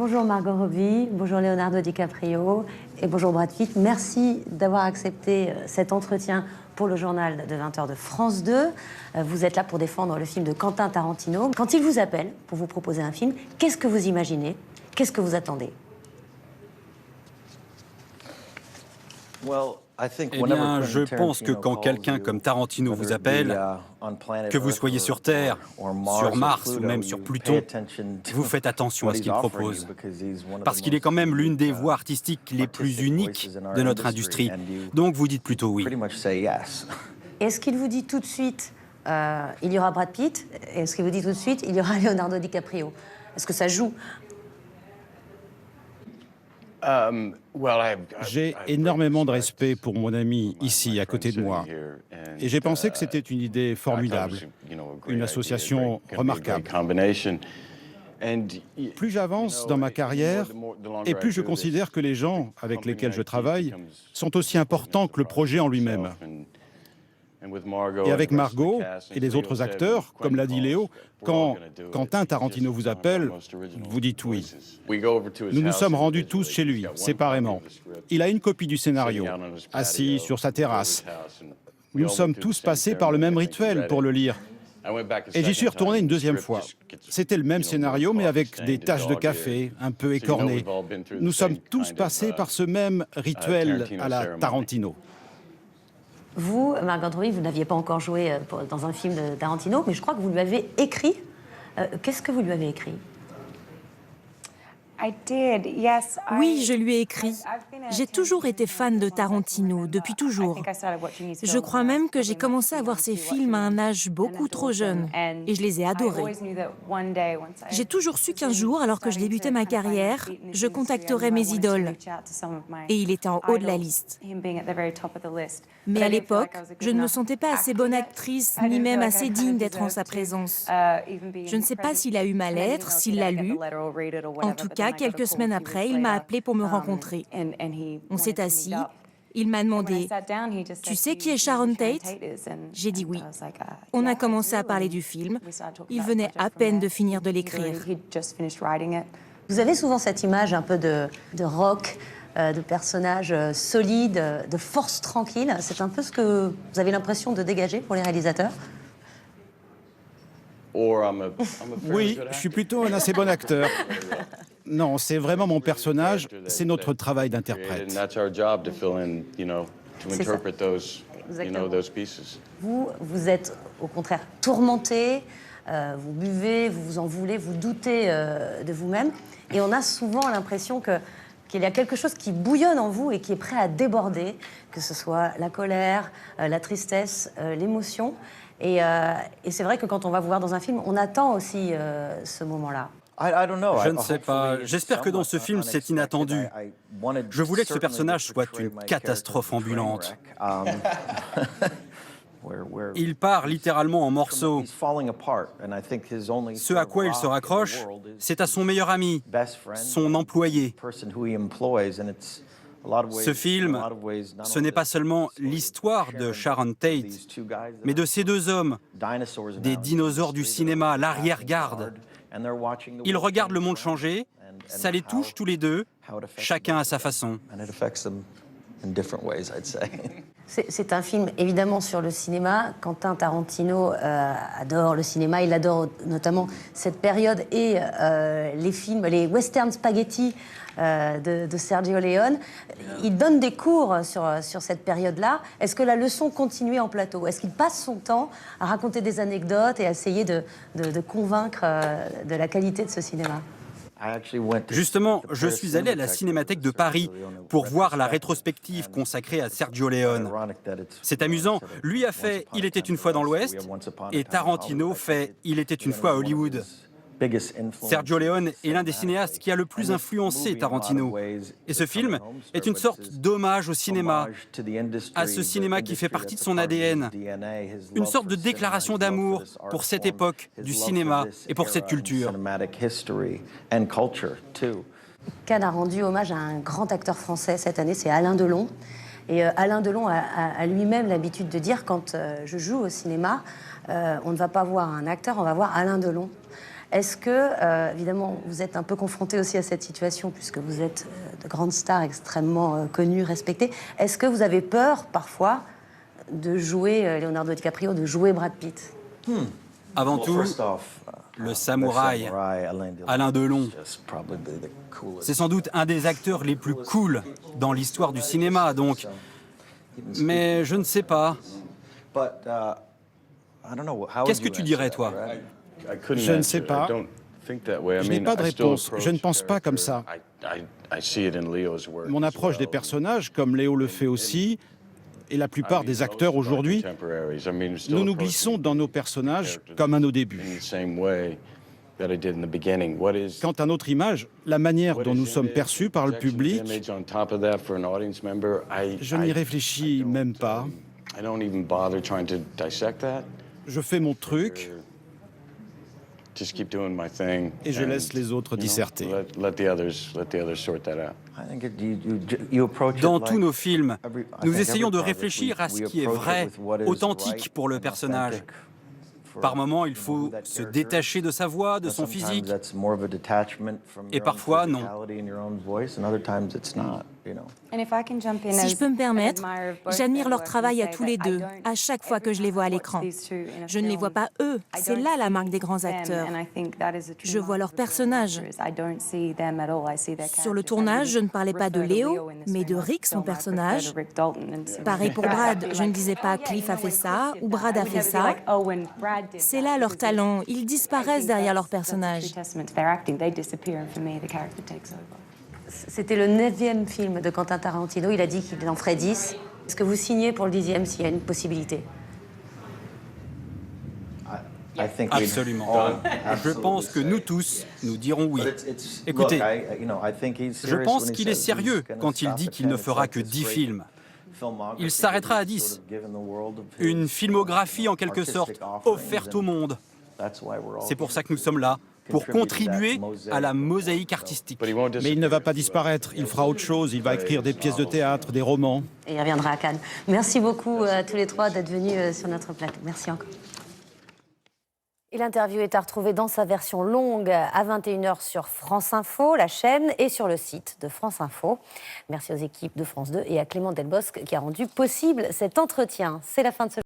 Bonjour Margot Robbie, bonjour Leonardo DiCaprio et bonjour Brad Pitt. Merci d'avoir accepté cet entretien pour le journal de 20h de France 2. Vous êtes là pour défendre le film de Quentin Tarantino. Quand il vous appelle pour vous proposer un film, qu'est-ce que vous imaginez? Qu'est-ce que vous attendez? Eh bien, je pense que quand quelqu'un comme Tarantino vous appelle, que vous soyez sur Terre, sur Mars ou même sur Pluton, vous faites attention à ce qu'il propose. Parce qu'il est quand même l'une des voies artistiques les plus uniques de notre industrie. Donc vous dites plutôt oui. Est-ce qu'il vous dit tout de suite, il y aura Brad Pitt? Est-ce qu'il vous dit tout de suite, il y aura Leonardo DiCaprio? Est-ce que ça joue? J'ai énormément de respect pour mon ami ici, à côté de moi. Et j'ai pensé que c'était une idée formidable, une association remarquable. Plus j'avance dans ma carrière, et plus je considère que les gens avec lesquels je travaille sont aussi importants que le projet en lui-même. Et avec Margot et les autres acteurs, comme l'a dit Léo, quand Quentin Tarantino vous appelle, vous dites oui. Nous nous sommes rendus tous chez lui, séparément. Il a une copie du scénario, assis sur sa terrasse. Nous sommes tous passés par le même rituel pour le lire. Et j'y suis retourné une deuxième fois. C'était le même scénario, mais avec des taches de café, un peu écornées. Nous sommes tous passés par ce même rituel à la Tarantino. Vous, Margot Robbie, vous n'aviez pas encore joué dans un film de Tarantino, mais je crois que vous lui avez écrit. Qu'est-ce que vous lui avez écrit? Oui, je lui ai écrit. J'ai toujours été fan de Tarantino, depuis toujours. Je crois même que j'ai commencé à voir ses films à un âge beaucoup trop jeune, et je les ai adorés. J'ai toujours su qu'un jour, alors que je débutais ma carrière, je contacterais mes idoles, et il était en haut de la liste. Mais à l'époque, je ne me sentais pas assez bonne actrice, ni même assez digne d'être en sa présence. Je ne sais pas s'il a eu ma lettre, s'il l'a lue. En tout cas, quelques semaines après, il m'a appelé pour me rencontrer. On s'est assis. Il m'a demandé « Tu sais qui est Sharon Tate ?» J'ai dit oui. On a commencé à parler du film. Il venait à peine de finir de l'écrire. Vous avez souvent cette image un peu de rock, de personnage solide, de force tranquille. C'est un peu ce que vous avez l'impression de dégager pour les réalisateurs? Oui, je suis plutôt un assez bon acteur. Non, c'est vraiment mon personnage, c'est notre travail d'interprète. Vous êtes au contraire tourmenté, vous buvez, vous vous en voulez, vous doutez de vous-même. Et on a souvent l'impression qu'il y a quelque chose qui bouillonne en vous et qui est prêt à déborder, que ce soit la colère, la tristesse, l'émotion. Et c'est vrai que quand on va vous voir dans un film, on attend aussi ce moment-là. Je ne sais pas. J'espère que dans ce film, c'est inattendu. Je voulais que ce personnage soit une catastrophe ambulante. Il part littéralement en morceaux. Ce à quoi il se raccroche, c'est à son meilleur ami, son employé. Ce film, ce n'est pas seulement l'histoire de Sharon Tate, mais de ces deux hommes, des dinosaures du cinéma, l'arrière-garde. Ils regardent le monde changer, ça les touche tous les deux, chacun à sa façon. C'est un film évidemment sur le cinéma. Quentin Tarantino adore le cinéma, il adore notamment cette période et les films, les western spaghetti de Sergio Leone. Il donne des cours sur cette période-là. Est-ce que la leçon continuait en plateau? Est-ce qu'il passe son temps à raconter des anecdotes et à essayer de convaincre de la qualité de ce cinéma? Justement, je suis allé à la Cinémathèque de Paris pour voir la rétrospective consacrée à Sergio Leone. C'est amusant, lui a fait « Il était une fois dans l'Ouest » et Tarantino fait « Il était une fois à Hollywood ». Sergio Leone est l'un des cinéastes qui a le plus influencé Tarantino. Et ce film est une sorte d'hommage au cinéma, à ce cinéma qui fait partie de son ADN. Une sorte de déclaration d'amour pour cette époque du cinéma et pour cette culture. Cannes a rendu hommage à un grand acteur français cette année, c'est Alain Delon. Et Alain Delon a lui-même l'habitude de dire, quand je joue au cinéma, on ne va pas voir un acteur, on va voir Alain Delon. Est-ce que, évidemment, vous êtes un peu confronté aussi à cette situation, puisque vous êtes de grandes stars extrêmement connues, respectées. Est-ce que vous avez peur, parfois, de jouer Leonardo DiCaprio, de jouer Brad Pitt? Avant tout, le samouraï, Alain Delon, c'est sans doute un des acteurs les plus cool dans l'histoire du cinéma, donc... Mais je ne sais pas. Qu'est-ce que tu dirais, toi? Je ne sais pas. Je n'ai pas de réponse. Je ne pense pas comme ça. Mon approche des personnages, comme Léo le fait aussi, et la plupart des acteurs aujourd'hui, nous nous glissons dans nos personnages comme à nos débuts. Quant à notre image, la manière dont nous sommes perçus par le public, je n'y réfléchis même pas. Je fais mon truc et je laisse les autres disserter. Dans tous nos films, nous essayons de réfléchir à ce qui est vrai, authentique pour le personnage. Par moments, il faut se détacher de sa voix, de son physique. Et parfois, non. Si je peux me permettre, j'admire leur travail à tous les deux, à chaque fois que je les vois à l'écran. Je ne les vois pas eux, c'est là la marque des grands acteurs. Je vois leurs personnages. Sur le tournage, je ne parlais pas de Léo, mais de Rick, son personnage. Pareil pour Brad, je ne disais pas Cliff a fait ça ou Brad a fait ça. C'est là leur talent, ils disparaissent derrière leur personnage. C'était le 9e film de Quentin Tarantino. Il a dit qu'il en ferait 10. Est-ce que vous signez pour le 10e s'il y a une possibilité? Absolument. Je pense que nous tous, nous dirons oui. Écoutez, je pense qu'il est sérieux quand il dit qu'il ne fera que 10 films. Il s'arrêtera à 10. Une filmographie, en quelque sorte, offerte au monde. C'est pour ça que nous sommes là, pour contribuer à la mosaïque artistique. Mais il ne va pas disparaître, il fera autre chose, il va écrire des pièces de théâtre, des romans. Et il reviendra à Cannes. Merci beaucoup à tous les trois d'être venus sur notre plateau. Merci encore. Et l'interview est à retrouver dans sa version longue à 21h sur France Info, la chaîne, et sur le site de France Info. Merci aux équipes de France 2 et à Clément Delbosque qui a rendu possible cet entretien. C'est la fin de ce